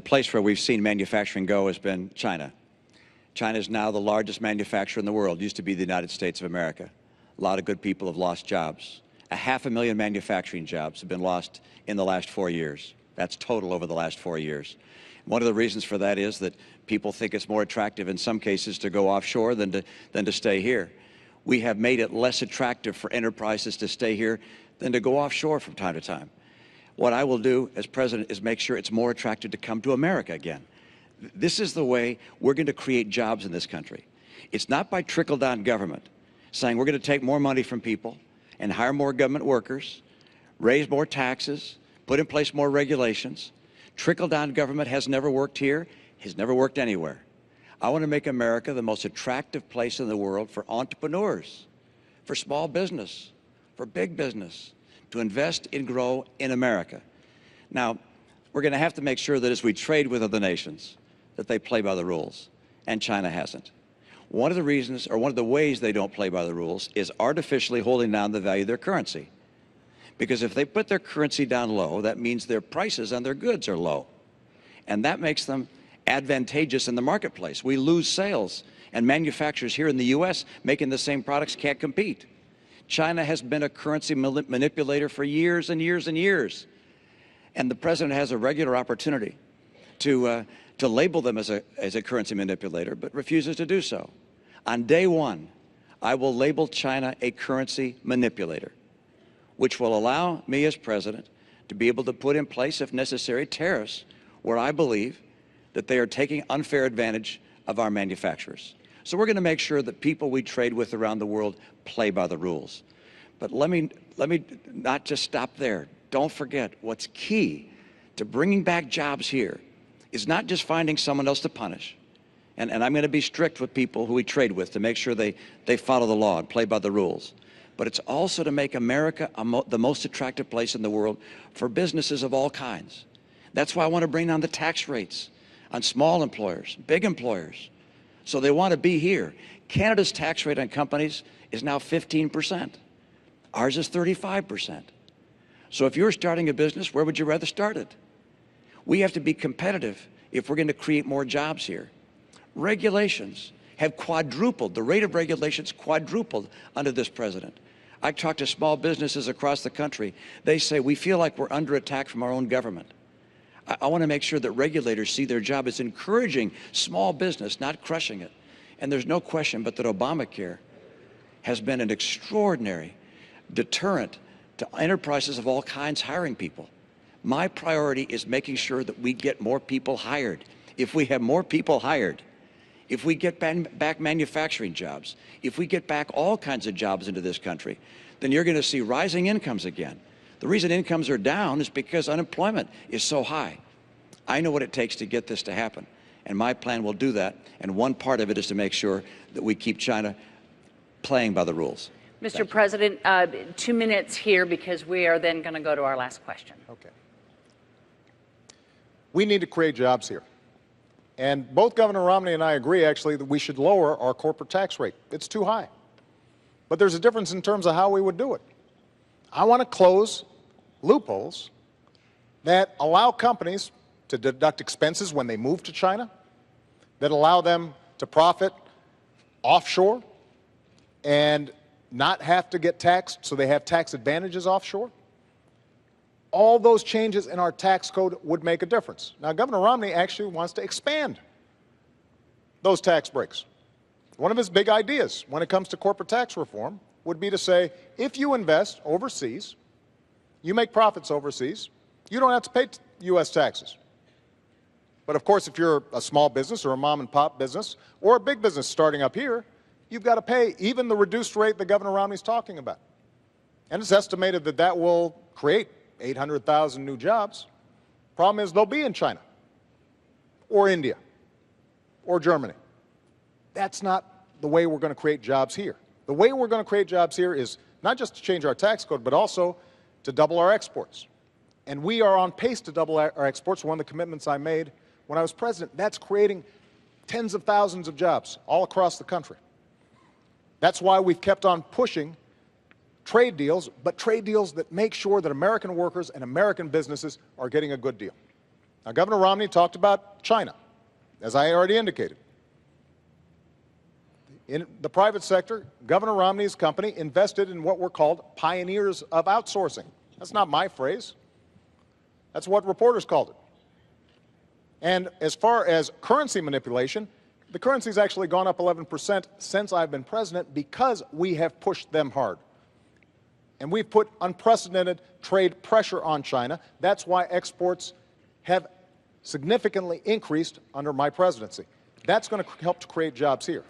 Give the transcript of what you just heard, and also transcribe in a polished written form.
place where we've seen manufacturing go has been China. China is now the largest manufacturer in the world. It used to be the United States of America. A lot of good people have lost jobs. 500,000 manufacturing jobs have been lost in the last 4 years. That's total over the last 4 years. One of the reasons for that is that people think it's more attractive in some cases to go offshore than to stay here. We have made it less attractive for enterprises to stay here than to go offshore from time to time. What I will do as president is make sure it's more attractive to come to America again. This is the way we're going to create jobs in this country. It's not by trickle-down government, saying we're going to take more money from people and hire more government workers, raise more taxes, put in place more regulations. Trickle-down government has never worked here, has never worked anywhere. I want to make America the most attractive place in the world for entrepreneurs, for small business, for big business, to invest and grow in America. Now, we're going to have to make sure that as we trade with other nations, that they play by the rules, and China hasn't. One of the reasons, or one of the ways they don't play by the rules, is artificially holding down the value of their currency. Because if they put their currency down low, that means their prices on their goods are low. And that makes them advantageous in the marketplace. We lose sales, and manufacturers here in the U.S. making the same products can't compete. China has been a currency manipulator for years and years and years. And the president has a regular opportunity to label them as a currency manipulator, but refuses to do so. On day one, I will label China a currency manipulator, which will allow me as president to be able to put in place, if necessary, tariffs where I believe that they are taking unfair advantage of our manufacturers. So we're going to make sure that people we trade with around the world play by the rules. But let me not just stop there. Don't forget, what's key to bringing back jobs here is not just finding someone else to punish. And I'm going to be strict with people who we trade with to make sure they follow the law and play by the rules. But it's also to make America the most attractive place in the world for businesses of all kinds. That's why I want to bring down the tax rates on small employers, big employers, so they want to be here. Canada's tax rate on companies is now 15%. Ours is 35%. So if you're starting a business, where would you rather start it? We have to be competitive if we're going to create more jobs here. Regulations have quadrupled. The rate of regulations quadrupled under this president. I talk to small businesses across the country. They say, we feel like we're under attack from our own government. I want to make sure that regulators see their job as encouraging small business, not crushing it. And there's no question but that Obamacare has been an extraordinary deterrent to enterprises of all kinds hiring people. My priority is making sure that we get more people hired. If we have more people hired, if we get back manufacturing jobs, if we get back all kinds of jobs into this country, then you're going to see rising incomes again. The reason incomes are down is because unemployment is so high. I know what it takes to get this to happen, and my plan will do that, and one part of it is to make sure that we keep China playing by the rules. Mr. President, 2 minutes here because we are then going to go to our last question. Okay. We need to create jobs here. And both Governor Romney and I agree, actually, that we should lower our corporate tax rate. It's too high. But there's a difference in terms of how we would do it. I want to close loopholes that allow companies to deduct expenses when they move to China, that allow them to profit offshore and not have to get taxed, so they have tax advantages offshore. All those changes in our tax code would make a difference. Now, Governor Romney actually wants to expand those tax breaks. One of his big ideas when it comes to corporate tax reform would be to say, if you invest overseas, you make profits overseas, you don't have to pay U.S. taxes. But of course, if you're a small business or a mom and pop business or a big business starting up here, you've got to pay even the reduced rate that Governor Romney's talking about. And it's estimated that that will create 800,000 new jobs. Problem is, they'll be in China or India or Germany. That's not the way we're going to create jobs here. The way we're going to create jobs here is not just to change our tax code, but also to double our exports. And we are on pace to double our exports. One of the commitments I made when I was president, that's creating tens of thousands of jobs all across the country. That's why we've kept on pushing trade deals, but trade deals that make sure that American workers and American businesses are getting a good deal. Now, Governor Romney talked about China, as I already indicated. In the private sector, Governor Romney's company invested in what were called pioneers of outsourcing. That's not my phrase. That's what reporters called it. And as far as currency manipulation, the currency's actually gone up 11% since I've been president because we have pushed them hard. And we've put unprecedented trade pressure on China. That's why exports have significantly increased under my presidency. That's going to help to create jobs here.